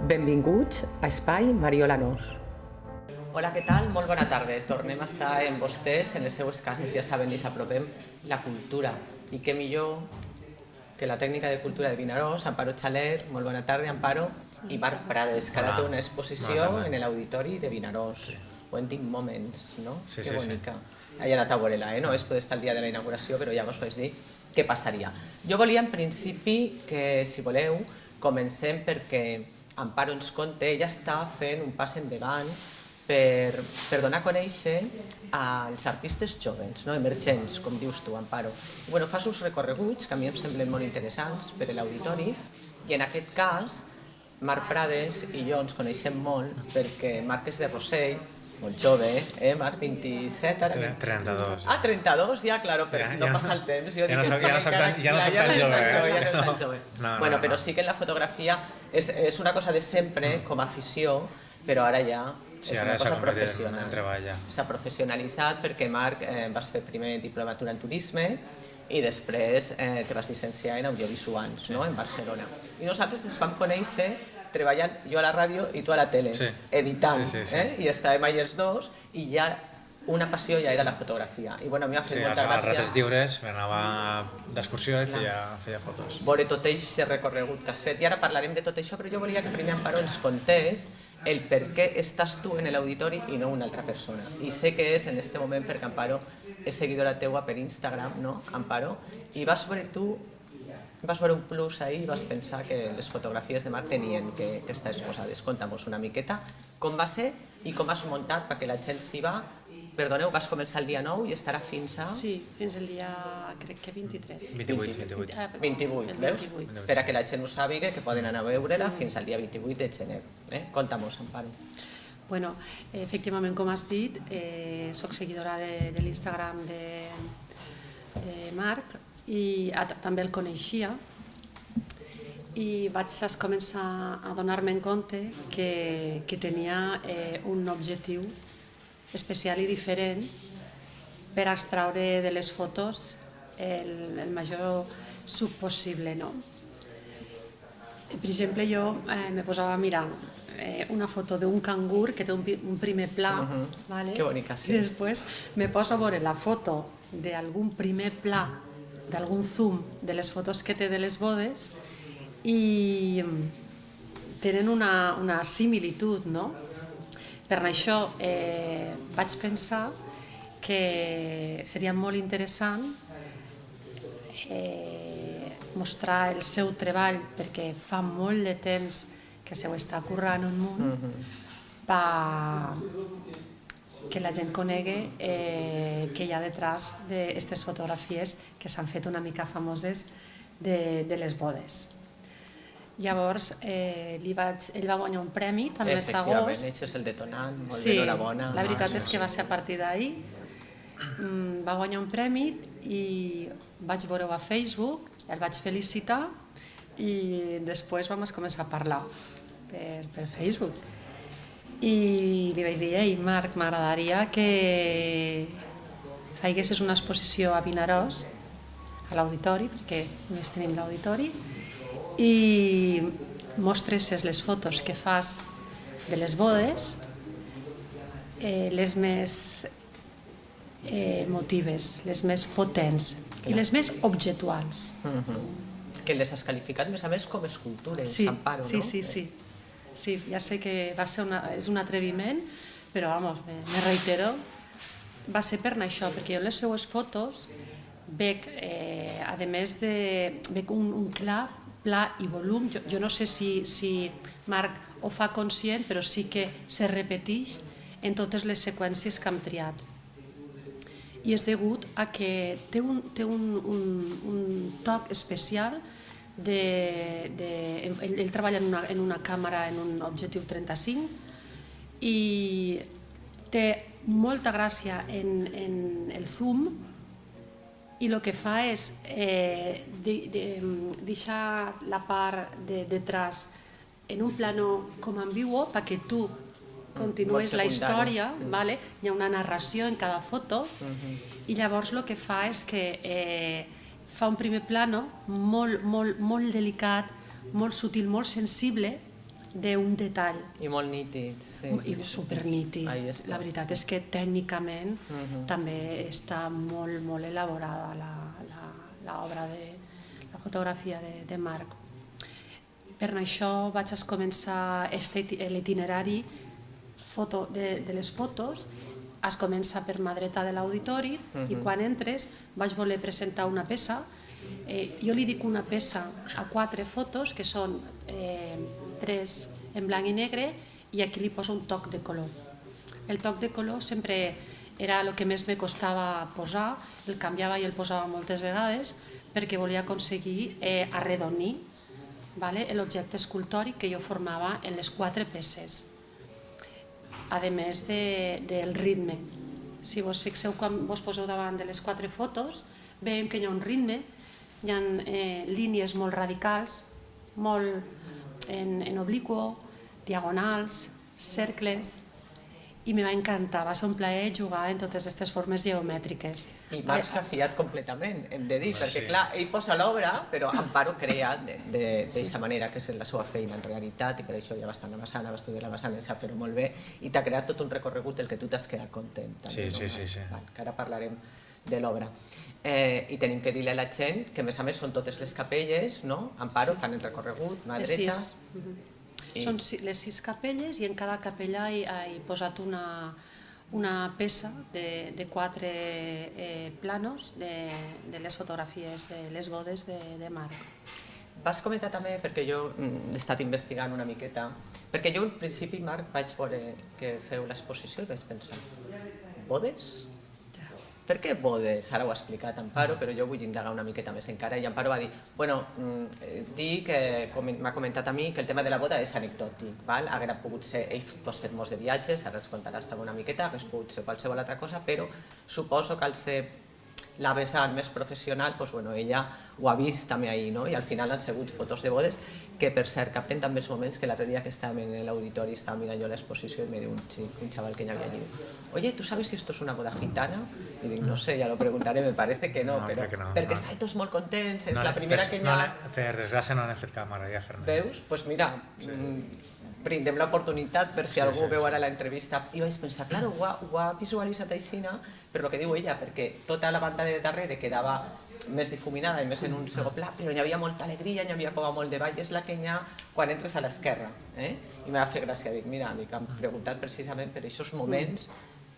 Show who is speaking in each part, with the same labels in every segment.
Speaker 1: Benvinguts a Espai Mariola Nos. Hola, què tal? Molt bona tarda. Tornem a estar amb vostès en les seues cases. Ja saben, els apropem la cultura. I què millor que la tècnica de cultura de Vinaròs, Amparo Xalet, molt bona tarda, Amparo, i Marc Prades, que ara té una exposició en l'auditori de Vinaròs. Wending Moments, no?
Speaker 2: Sí,
Speaker 1: que
Speaker 2: sí,
Speaker 1: bonica. He anat a veure-la, no és poder estar el dia de la inauguració, però ja us vaig dir què passaria. Jo volia, en principi, que, si voleu, comencem perquè Amparo ens conta, ella està fent un pas endavant per donar a conèixer als artistes joves, emergents, com dius tu, Amparo. Fas uns recorreguts que a mi em semblen molt interessants per a l'auditori i en aquest cas Marc Prades i jo ens coneixem molt perquè Marc és de Rossell, molt jove, Marc? 27 ara?
Speaker 2: 32.
Speaker 1: Ah, 32, ja, claro, però no passa el temps.
Speaker 2: Ja no soc tan jove.
Speaker 1: Bueno, però sí que en la fotografia és una cosa de sempre, com a afició, però ara ja és una cosa professional. S'ha professionalitzat perquè, Marc, vas fer primer diplomatura en turisme i després te vas llicenciar en audiovisuals, en Barcelona. I nosaltres ens vam conèixer treballant jo a la ràdio i tu a la tele, editant, i estàvem allà els dos i ja una passió ja era la fotografia. I a mi m'ha fet molta gràcia...
Speaker 2: Als rates lliures m'anava d'excursió i feia fotos.
Speaker 1: Veure tot aquest recorregut que has fet. I ara parlarem de tot això, però jo volia que primer Amparo ens contés el per què estàs tu en l'auditori i no una altra persona. I sé que és en aquest moment perquè Amparo és seguidora teua per Instagram, no, Amparo? I vas veure un plus ahí i vas pensar que les fotografies de Marc tenien que estar exposades. Conta'm-nos una miqueta com va ser i com has muntat perquè la gent s'hi va. Perdoneu, vas començar el dia 9 i estarà fins a...
Speaker 3: Sí, fins el dia, crec que 23.
Speaker 1: 28, veus? Per a que la gent ho sàpiga, que poden anar a veure-la fins al dia 28 de gener. Conta'm-nos, Amparo.
Speaker 3: Bueno, efectivament, com has dit, soc seguidora de l'Instagram de Marc i també el coneixia i vaig començar a donar-me en compte que tenia un objectiu especial i diferent per extraure de les fotos el major suc possible. Per exemple, jo me posava a mirar una foto d'un cangur que té un primer pla, i després me poso a veure la foto d'algun primer pla, d'algun zoom de les fotos que té de les bodes i tenen una similitud, no? Per això vaig pensar que seria molt interessant mostrar el seu treball, perquè fa molt de temps que se ho està currant un munt, que la gent conegui que hi ha detrás d'aquestes fotografies que s'han fet una mica famoses de les bodes. Llavors, ell va guanyar un premi al mes d'agost.
Speaker 1: Efectivament, això és el detonant, molt bé, enhorabona.
Speaker 3: La veritat és que va ser a partir d'ahir. Va guanyar un premi i vaig veure-ho a Facebook, el vaig felicitar i després vam començar a parlar per Facebook. I li vaig dir, ei Marc, m'agradaria que faiguessis una exposició a Vinaròs, a l'auditori, perquè només tenim l'auditori, i mostressis les fotos que fas de les bodes, les més emotives, les més potents i les més objectuals.
Speaker 1: Que les has qualificat més a més com escultures, Amparo, no?
Speaker 3: Sí, ja sé que és un atreviment, però me reitero, va ser per això, perquè jo en les seues fotos veig, a més, un clar pla i volum. Jo no sé si Marc ho fa conscient, però sí que se repeteix en totes les seqüències que hem triat. I és degut a que té un toc especial. Ell treballa en una càmera, en un objectiu 35, i té molta gràcia en el zoom, i el que fa és deixar la part de detrás en un plano com ambiguo perquè tu continues la història, hi ha una narració en cada foto, i llavors el que fa és que fa un primer plano molt delicat, molt sutil, molt sensible, d'un detall
Speaker 1: I molt nítid, sí.
Speaker 3: i supernítid.
Speaker 1: Ahí està.
Speaker 3: La veritat és que tècnicament també està molt, molt elaborada l'obra de la fotografia de Marc. Per això vaig començar l'itinerari de les fotos. Es comença per mà dreta de l'auditori i quan entres vaig voler presentar una peça. Jo li dic una peça a 4 fotos que són 3 en blanc i negre i aquí li poso un toc de color. El toc de color sempre era el que més me costava posar, el canviava i el posava moltes vegades perquè volia aconseguir arredonir l'objecte escultòric que jo formava en les 4 peces. A més del ritme. Si vos fixeu quan vos poseu davant de les 4 fotos, veiem que hi ha un ritme, hi ha línies molt radicals, molt en obliquo, diagonals, cercles, i me va encantar, va ser un plaer jugar en totes aquestes formes geomètriques.
Speaker 1: I Marc s'ha fiat completament, hem de dir, perquè clar, ell posa l'obra, però Amparo crea d'aquesta manera, que és la seva feina en realitat, i per això ja va estar a la Massana, va estudiar a la Massana, sap fer-ho molt bé, i t'ha creat tot un recorregut del que tu t'has quedat content.
Speaker 2: Sí.
Speaker 1: Que ara parlarem de l'obra. I tenim que dir-li a la gent que, a més, són totes les capelles, no? Amparo, fan el recorregut, mà dreta.
Speaker 3: Són les 6 capelles i en cada capella he posat una peça de 4 planos de les fotografies de les bodes de Marc.
Speaker 1: Vas comentar també, perquè jo he estat investigant una miqueta, perquè jo al principi, Marc, vaig veure que feu l'exposició i vaig pensar, bodes? Per què bodes? Ara ho ha explicat Amparo, però jo vull indagar una miqueta més encara. I Amparo va dir, bueno, m'ha comentat a mi que el tema de la boda és anecdòtic. Haguera pogut ser, ell ha fet molts de viatges, ara ens contaràs també una miqueta, hagués pogut ser qualsevol altra cosa, però suposo que al ser la vessant més professional, ella ho ha vist també ahir, i al final han sigut fotos de bodes, que per cert capten també els moments que l'altre dia que estàvem en l'auditori estava mirant jo l'exposició i me diu un xaval que ya había allí, oye, ¿tú sabes si esto es una boda gitana? I dic, no sé, ja lo preguntaré, me parece que no, però perquè estan tots molt contents, és la primera que hi ha...
Speaker 2: Per desgràcia no n'he fet cap, m'agradaria fer-ne.
Speaker 1: Veus? Doncs mira, brindem l'oportunitat per si algú veu ara l'entrevista. I vaig pensar, clar, ho ha visualitzat aixina, per el que diu ella, perquè tota la banda de darrere quedava més difuminada i més en un segon pla, però hi havia molta alegria, hi havia com a molt de ball, és la que hi ha quan entres a l'esquerra. I m'ha de fer gràcia, dic, mira, han preguntat precisament per aquests moments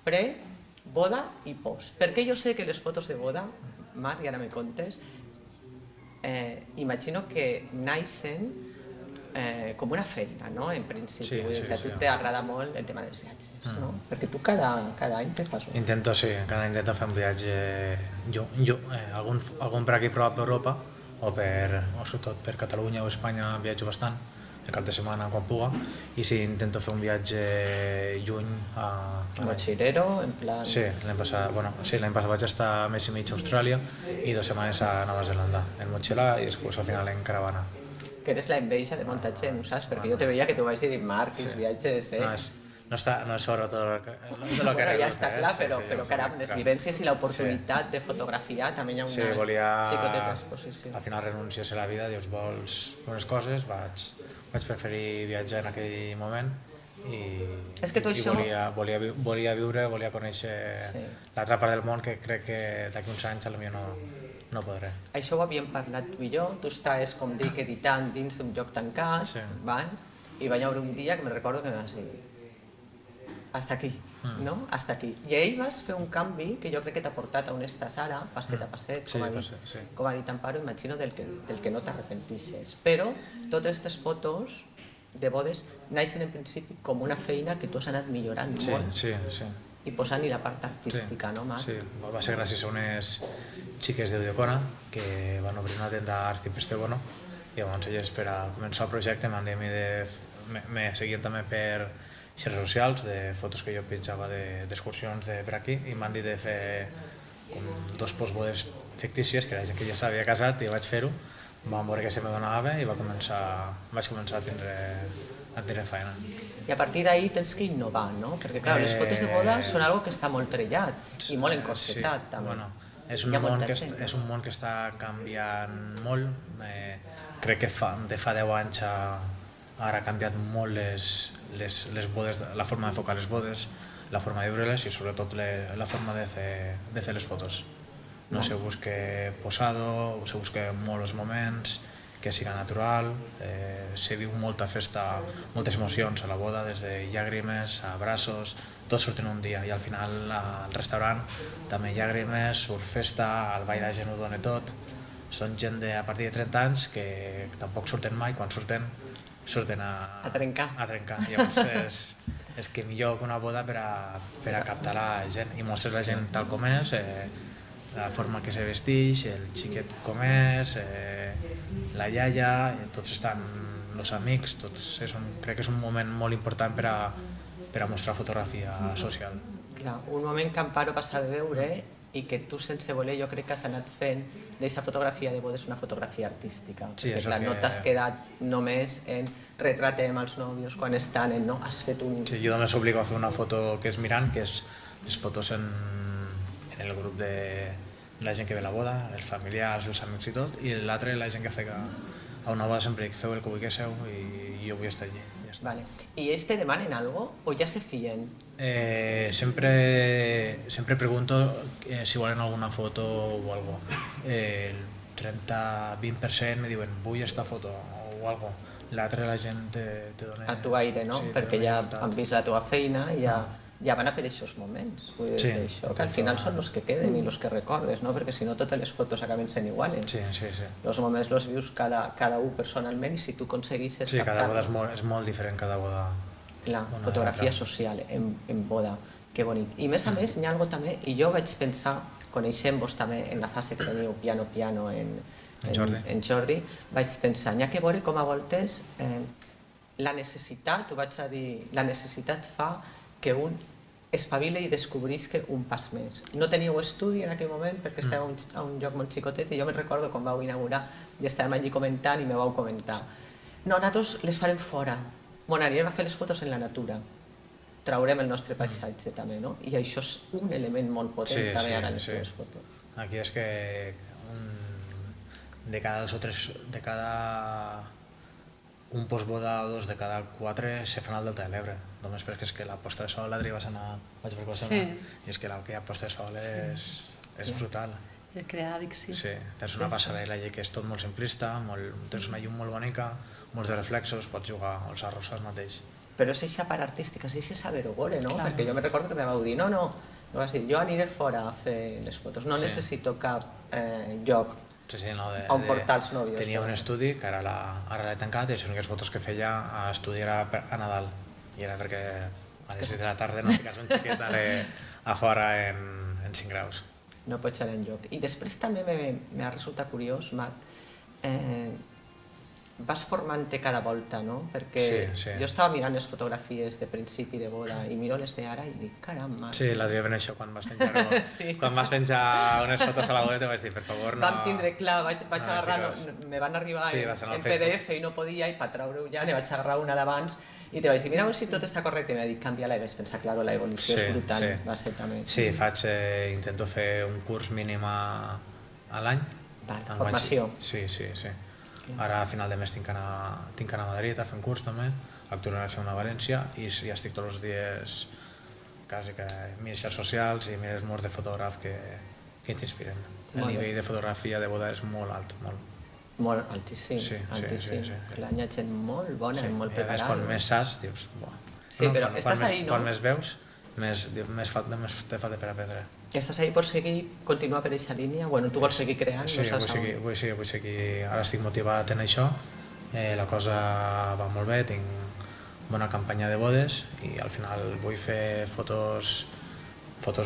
Speaker 1: pre, boda i post. Perquè jo sé que les fotos de boda, Marc, i ara me contes, imagino que naixen com una feina, no?, en principi. A tu t'agrada molt el tema dels viatges, no? Perquè tu cada any te fas un.
Speaker 2: Intento fer un viatge, algun per aquí prop d'Europa, o sobretot per Catalunya o Espanya viatjo bastant, el cap de setmana quan puga, i sí, intento fer un viatge lluny a...
Speaker 1: Mochilero, en plan...
Speaker 2: Sí, l'any passat vaig estar mes i mig a Austràlia i 2 setmanes a Nova Zelanda, en motxilla i després al final en caravana.
Speaker 1: Que eres la enveja de molta gent, ho saps? Perquè jo te veia que tu vaig dir, Marc, els viatges,
Speaker 2: No és sobre tot el que
Speaker 1: bueno, ja està clar, però caram, les vivències i l'oportunitat de fotografiar també hi ha una xicoteta exposició.
Speaker 2: Al final renuncies a la vida, dius, vols fer unes coses, vaig preferir viatjar en aquell moment i volia viure, volia conèixer l'altra part del món que crec que d'aquí uns anys potser no podré.
Speaker 1: Això ho havíem parlat tu i jo, tu estaves, com dic, editant dins d'un lloc tancat, i va haver un dia que me recordo que em vas dir hasta aquí, no? Hasta aquí. I ahir vas fer un canvi que jo crec que t'ha portat a on estàs ara, passet a passet, com ha dit Amparo, imagino del que no t'arrepentisses. Però totes aquestes fotos de bodes naixen en principi com una feina que tu has anat millorant molt i posant-hi la part artística, no, Marc?
Speaker 2: Sí, va ser gràcies a unes xiques de Udecona que van obrir una tenda Art i Prestebono i llavors elles per a començar el projecte me seguien també per xarxes socials de fotos que jo penjava d'excursions per aquí i m'han dit de fer com 2 postbodes fictícies, que era gent que ja s'havia casat i vaig fer-ho, vam veure que se me donava bé i vaig començar a tindre feina.
Speaker 1: I a partir d'ahir tens que innovar, no? Perquè clar, les fotos de boda són algo que està molt trellat i molt encorsetat també.
Speaker 2: És un món que està canviant molt, crec que de fa 10 anys ara ha canviat molt les bodes, la forma d'enfocar les bodes, la forma de viure-les i sobretot la forma de fer les fotos. No se busca posado, se busca molt els moments, que siga natural, se viu molta festa, moltes emocions a la boda, des de llàgrimes a abraços, tot surt en un dia i al final al restaurant també llàgrimes, surt festa, al ball la gent ho dona tot. Són gent a partir de 30 anys que tampoc surten mai, quan surten
Speaker 1: a trencar.
Speaker 2: Llavors és que millor que una boda per a captar la gent i mostrar la gent tal com és, la forma que se vesteix, el xiquet com és, la iaia, tots estan els amics, crec que és un moment molt important per a mostrar fotografia social.
Speaker 1: Clar, un moment que Amparo vas a veure i que tu sense voler jo crec que has anat fent d'aquesta fotografia de bodes una fotografia artística, perquè clar, no t'has quedat només en retratem els nòvios quan estan en, no? Has fet un...
Speaker 2: Sí, jo només obligo a fer una foto que és mirant, que és les fotos en el grup de la gent que ve a la boda, els familiars, els amics i tot, i l'altre la gent que fa a una boda sempre dic feu el que vulguéssiu i jo vull estar allí.
Speaker 1: Vale. I ells te demanen algo o ja se fien?
Speaker 2: Sempre pregunto si volen alguna foto o algo. El 30-20% me diuen vull esta foto o algo. L'altre la gent te dona...
Speaker 1: A tu aire, no?
Speaker 2: Sí,
Speaker 1: perquè ja han vist la teva feina i ja van a per aquests moments. Vull dir, això, que al final són els que queden i els que recordes, no? Perquè si no totes les fotos acaben sent iguals.
Speaker 2: Sí.
Speaker 1: Els moments els vius cada un personalment i si tu aconseguissis
Speaker 2: captar... Sí, cada boda és molt diferent, cada boda.
Speaker 1: La fotografia social en boda, que bonic. I més a més hi ha algo també, i jo vaig pensar, coneixent-vos també en la fase que teniu piano en Jordi, vaig pensar, n'hi ha que veure com a voltes la necessitat, ho vaig a dir, la necessitat fa que un espavile i descobrisca un pas més. No teníeu estudi en aquell moment perquè estàveu a un lloc molt xicotet i jo me'n recordo quan vau inaugurar i estàvem allí comentant i me vau comentar no, nosaltres les farem fora, anirem a fer les fotos en la natura, traurem el nostre paisatge també, no? I això és un element molt potent també ara en les teves fotos.
Speaker 2: Aquí és que de cada 2 o 3, de cada un postboda o 2 de cada 4 se fan al Delta de l'Ebre, només perquè és que la posta de sol l'altre vaig per Barcelona i és que aquella posta de sol és brutal.
Speaker 3: És creàdic, sí.
Speaker 2: Sí, tens una passarel·la allà que és tot molt simplista, tens una llum molt bonica, molts de reflexos, pots jugar als arrossars mateix.
Speaker 1: Però és eixa part artística, és eixa saber-ho veure, no? Perquè jo me recordo que me vau dir, no, jo aniré fora a fer les fotos, no necessito cap lloc on portar els nòvios.
Speaker 2: Tenia un estudi, que ara l'he tancat, i les úniques fotos que feia a estudi era a Nadal. I era perquè a les 6 de la tarda no fiques un xiquet a fora en 5 graus.
Speaker 1: No pots anar enlloc. I després també m'ha resultat curiós, Marc, vas formant-te cada volta, no? Perquè jo estava mirant les fotografies de principi de boda i miro les d'ara i dic, caram, Marc.
Speaker 2: Sí, l'altre dia això quan vas penjar unes fotos a la web te vaig dir, per favor, no...
Speaker 1: Vam tindre clar, vaig agarrar, me van arribar en PDF i no podia i per treure-ho ja ne vaig agarrar una d'abans i te vaig dir, mira si tot està correcte, i m'ha dit, canvia-la i vaig pensar, claro, la evolució és brutal, va ser també...
Speaker 2: Sí, intento fer un curs mínim a l'any.
Speaker 1: Formació.
Speaker 2: Sí. Ara a final de mes tinc anar a Madrid a fer un curs també, actualment a fer una a València i ja estic tots els dies quasi que mires xarxes socials i mires molts de fotògraf que t'inspiren. El nivell de fotografia de boda és molt alt, molt.
Speaker 1: Molt altíssim, altíssim. L'any hi ha gent molt bona, molt preparada.
Speaker 2: I quan més saps, dius, buah.
Speaker 1: Sí, però estàs ahí, no?
Speaker 2: Quan més veus, més te falta per aprendre.
Speaker 1: Estàs ahí per seguir, continuar per aquesta línia? Bueno, tu vols seguir creant?
Speaker 2: Sí, vull seguir. Ara estic motivat en això, la cosa va molt bé, tinc bona campanya de bodes i al final vull fer fotos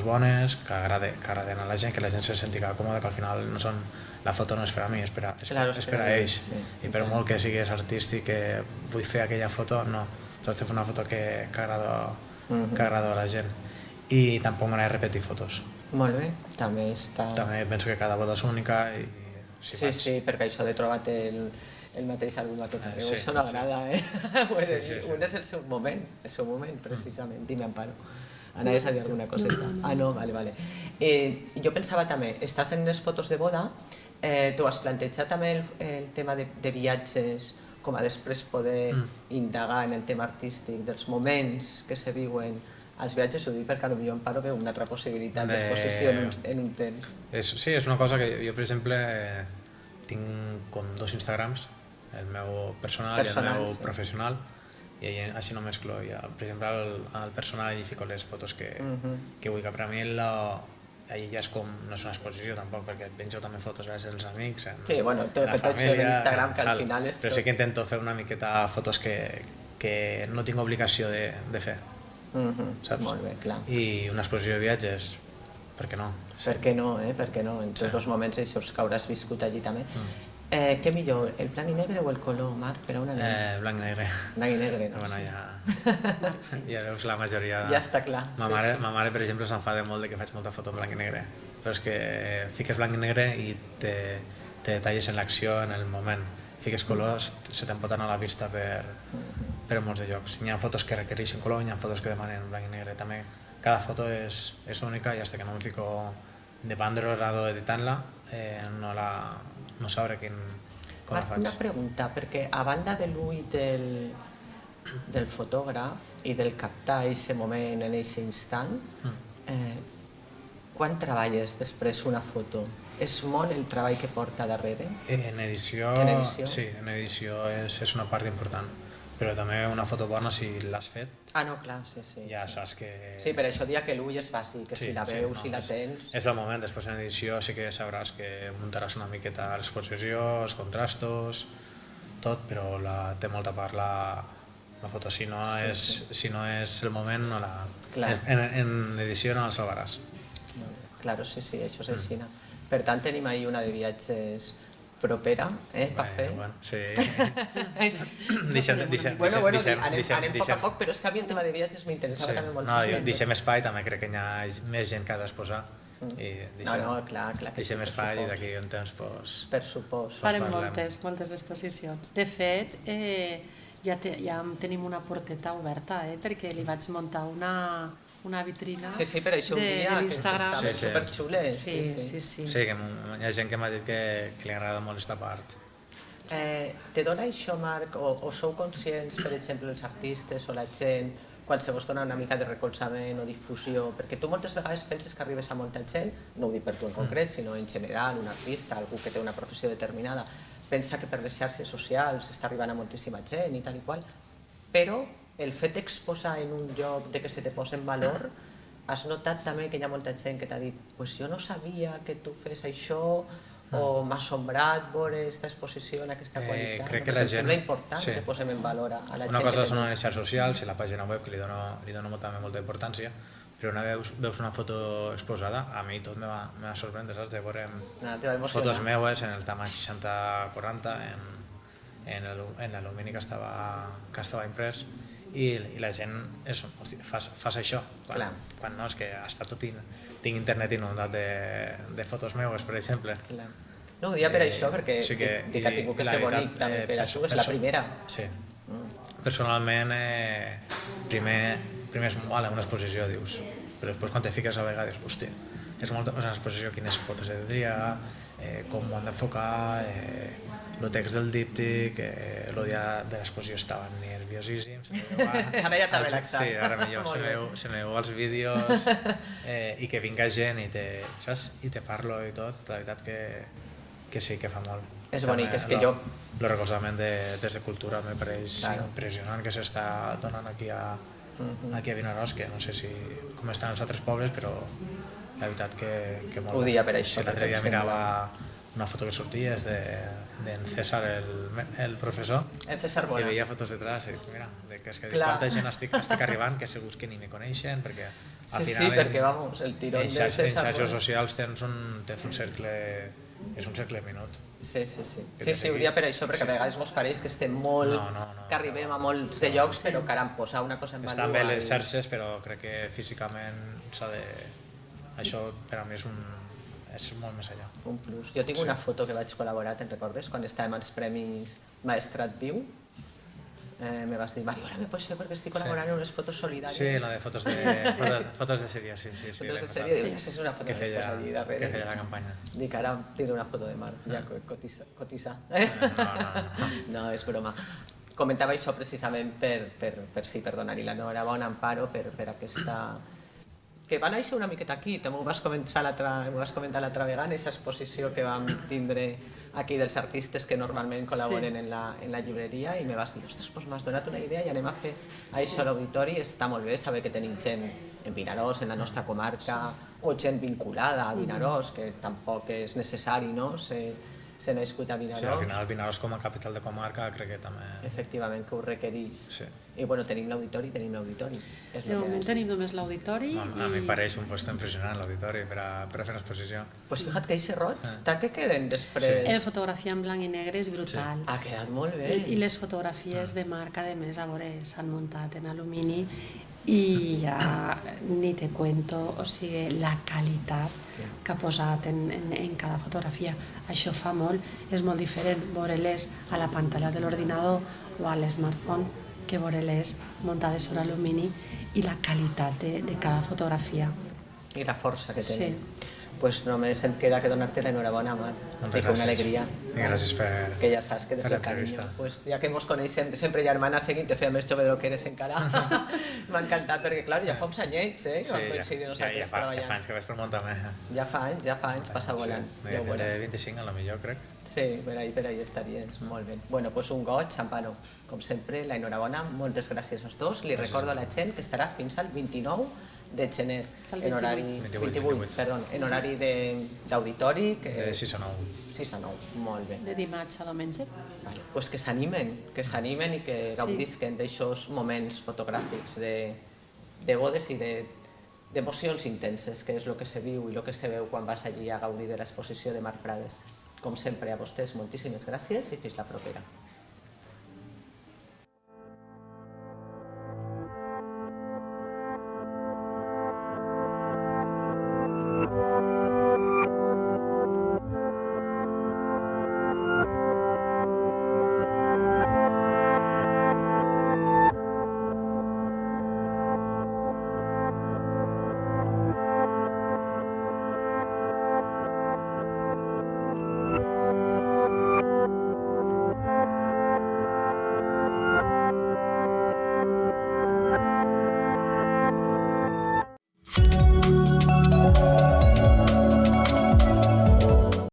Speaker 2: bones, que agraden a la gent, que la gent se senti còmoda, que al final no són... La foto no és per a mi, és per a ells. I per molt que siguis artístic, que vull fer aquella foto, no. T'has de fer una foto que agrada a la gent. I tampoc m'agrada repetir fotos.
Speaker 1: Molt bé, també està...
Speaker 2: També penso que cada boda és única i...
Speaker 1: Sí, perquè això de trobar-te el mateix àlbum a tot arreu, això no agrada, Un és el seu moment, precisament. Dime, Amparo. Anaves a dir alguna coseta. No, vale. Jo pensava també, estàs en les fotos de boda, tu has plantejat també el tema de viatges com a després poder indagar en el tema artístic dels moments que se viuen als viatges, ho dic perquè potser Amparo veu una altra possibilitat d'exposició en un temps.
Speaker 2: Sí, és una cosa que jo, per exemple, tinc com 2 Instagrams, el meu personal i el meu professional, i així no mesclo. Per exemple, al personal hi fico les fotos que vull, que per a mi ahí ja és com, no és una exposició tampoc, perquè penjo també fotos dels amics,
Speaker 1: sí, bueno, tot el que t'haig fet en Instagram, que al final és
Speaker 2: però sí que intento fer una miqueta fotos que no tinc obligació de fer, saps?
Speaker 1: Molt bé, clar.
Speaker 2: I una exposició de viatges, per què no?
Speaker 1: Per què no, per què no? En tots els moments això que hauràs viscut allí també. Què millor, el blanc i negre o el color, Marc, per a una nena?
Speaker 2: Blanc i negre.
Speaker 1: Blanc i negre, no?
Speaker 2: Bueno, ja veus la majoria...
Speaker 1: Ja està clar.
Speaker 2: Ma mare, per exemple, s'enfada molt de que faig molta foto en blanc i negre, però és que fiques blanc i negre i te detalles en l'acció, en el moment. Fiques colors, se te'n pot anar a la vista per molts de llocs. Hi ha fotos que requereixen color, hi ha fotos que demanen blanc i negre. També cada foto és única i fins que no em fico davant de l'ordenador editant-la, no sabré com la faig.
Speaker 1: Una pregunta, perquè a banda de l'ull del fotògraf i del captar aquest moment en aquest instant, quan treballes després una foto? És molt el treball que porta darrere?
Speaker 2: En edició, sí, en edició és una part important, però també una foto bona si l'has fet.
Speaker 1: Ah, no, clar, sí.
Speaker 2: Ja saps que...
Speaker 1: Sí, per això dia que l'ull és bàsic, que si la veus, si la tens...
Speaker 2: És el moment, després en edició sí que sabràs que muntaràs una miqueta l'exposició, els contrastos, tot, però té molta part la foto. Si no és el moment, no en edició no la salvaràs.
Speaker 1: Claro, sí, això és així. Per tant, tenim ahir una de viatges propera, per fer.
Speaker 2: Bueno, sí.
Speaker 1: Anem poc a poc, però és que a mi el tema de viatges m'interessava també molt.
Speaker 2: No, deixem espai, també crec que hi ha més gent que ha d'exposar.
Speaker 1: No, clar.
Speaker 2: Deixem espai i d'aquí un temps, doncs...
Speaker 1: Per supost.
Speaker 3: Farem moltes exposicions. De fet, ja tenim una porteta oberta, perquè li vaig muntar una vitrina de l'Instagram.
Speaker 1: Sí, per això un dia, que estaven superxules.
Speaker 3: Sí,
Speaker 2: que hi ha gent que m'ha dit que li agrada molt aquesta part.
Speaker 1: Te dona això, Marc, o sou conscients, per exemple, els artistes o la gent, quan se vos dona una mica de recolzament o difusió, perquè tu moltes vegades penses que arribes a molta gent, no ho dic per tu en concret, sinó en general, un artista, algú que té una professió determinada, pensa que per les xarxes socials està arribant a moltíssima gent i tal i qual, però el fet d'exposar en un lloc, de que se te posa en valor, has notat també que hi ha molta gent que t'ha dit pues jo no sabia que tu fes això, o m'ha assombrat veure aquesta exposició en aquesta qualitat.
Speaker 2: Crec que la gent...
Speaker 1: Em sembla important que posem en valor a la gent.
Speaker 2: Una cosa són les xarxes socials i la pàgina web, que li dono molta importància, però una veus una foto exposada, a mi tot me va sorprendre, saps? De veure fotos meues en el tamany 60-40, en l'alumini que estava imprès, i la gent, fas això, quan no, és que està tot tinc internet inundat de fotos meues, per exemple.
Speaker 1: No, ho dia per això, perquè dic que ha tingut que ser bonic també per a tu, és la primera.
Speaker 2: Sí. Personalment, primer és una exposició, dius, però després quan te fiques a vegades, hòstia, és una exposició, quines fotos he de triar, com ho han d'enfocar, el text del díptic, el dia de l'exposició estava nerviosíssim.
Speaker 1: Ara ja t'ha relaxat.
Speaker 2: Sí, ara millor, se me veu els vídeos i que vinga gent i te parlo i tot, la veritat que sí que fa molt.
Speaker 1: És bonic, és que jo...
Speaker 2: El recolzament des de cultura me pareix impressionant que s'està donant aquí a Vinaròs, que no sé com estan els altres pobles, però la veritat que molt...
Speaker 1: Ho dia per això.
Speaker 2: L'altre dia mirava una foto que sortia és d'en César, el professor,
Speaker 1: en César Bona,
Speaker 2: i veia fotos detrás i dic, mira, quanta gent estic arribant que segur que ni me coneixen, perquè al final...
Speaker 1: Sí, perquè, vamos, el tirón de César Bona...
Speaker 2: En xarxes socials tens un cercle, és un cercle minut.
Speaker 1: Sí, ho dia per això, perquè a vegades mos pareix que estem molt... que arribem a molts de llocs, però caram, posar una cosa en valor...
Speaker 2: Estan bé les xarxes, però crec que físicament s'ha de... Això per a mi és molt més allà.
Speaker 1: Un plus. Jo tinc una foto que vaig col·laborar, te'n recordes? Quan estàvem als Premis Maestrat Viu, me vas dir, Mariola, me pots fer perquè estic col·laborant en unes fotos solidàries?
Speaker 2: Sí, la de fotos de sèrie, sí.
Speaker 1: Fotos de sèrie, és una foto
Speaker 2: que feia
Speaker 1: allí darrere.
Speaker 2: Que feia la campanya.
Speaker 1: Dic, ara tindré una foto de Marc, ja cotisa. No, és broma. Comentava això precisament per donar-li l'enhorabona a Amparo per aquesta... que va néixer una miqueta aquí, m'ho vas comentar l'altra vegada, aquesta exposició que vam tindre aquí dels artistes que normalment col·laboren en la llibreria, i me vas dir, ostres, doncs m'has donat una idea i anem a fer això a l'auditori. Està molt bé saber que tenim gent en Vinaròs, en la nostra comarca, o gent vinculada a Vinaròs, que tampoc és necessari, no?, ser nascut a Vinaròs.
Speaker 2: Sí, al final Vinaròs com a capital de comarca crec que també...
Speaker 1: Efectivament, que ho requereix.
Speaker 2: Sí.
Speaker 1: I bueno, tenim l'auditori.
Speaker 3: De moment tenim només l'auditori.
Speaker 2: A mi em pareix un lloc impressionant l'auditori per a fer una exposició.
Speaker 1: Pues fíjate que aquests rots, que queden després...
Speaker 3: La fotografia en blanc i negre és brutal.
Speaker 1: Ha quedat molt bé.
Speaker 3: I les fotografies de Marc, a més, a veure, s'han muntat en alumini i ja ni te cuento, o sigui, la qualitat que ha posat en cada fotografia. Això fa molt, és molt diferent veure-les a la pantalla de l'ordinador o a l'smartphone que veure-les muntades sobre alumini, i la qualitat de cada fotografia.
Speaker 1: I la força que tenen.
Speaker 3: Sí.
Speaker 1: Pues només em queda que donar-te l'enhorabona, Marc.
Speaker 2: Moltes gràcies.
Speaker 1: Una alegria.
Speaker 2: I gràcies per
Speaker 1: que ja saps que des del carinyo, pues, ja que ens coneixem de sempre, germana, seguint, te feia més jove del que eres encara. M'ha encantat, perquè clar, ja fa uns anyets, que vam coincidir nosaltres treballant.
Speaker 2: Ja fa anys que vaig per món també.
Speaker 1: Ja fa anys, passa volant.
Speaker 2: Ja ho veuràs. 25 a la millor, crec.
Speaker 1: Sí, per ahí estaries, molt bé. Bueno, pues un goig, Amparo, com sempre, l'enhorabona, moltes gràcies als dos. Li recordo a la gent que estarà fins al 29 de gener, en horari 28, perdó, en horari d'auditori,
Speaker 2: de 6 a 9.
Speaker 1: 6 a 9, molt bé.
Speaker 3: De dimarts a diumenge.
Speaker 1: Pues que s'animen i que gaudisquen d'aixòs moments fotogràfics de bodes i d'emocions intenses, que és el que se viu i el que se veu quan vas allí a gaudir de l'exposició de Marc Prades. Com sempre, a vostès moltíssimes gràcies i fins la propera.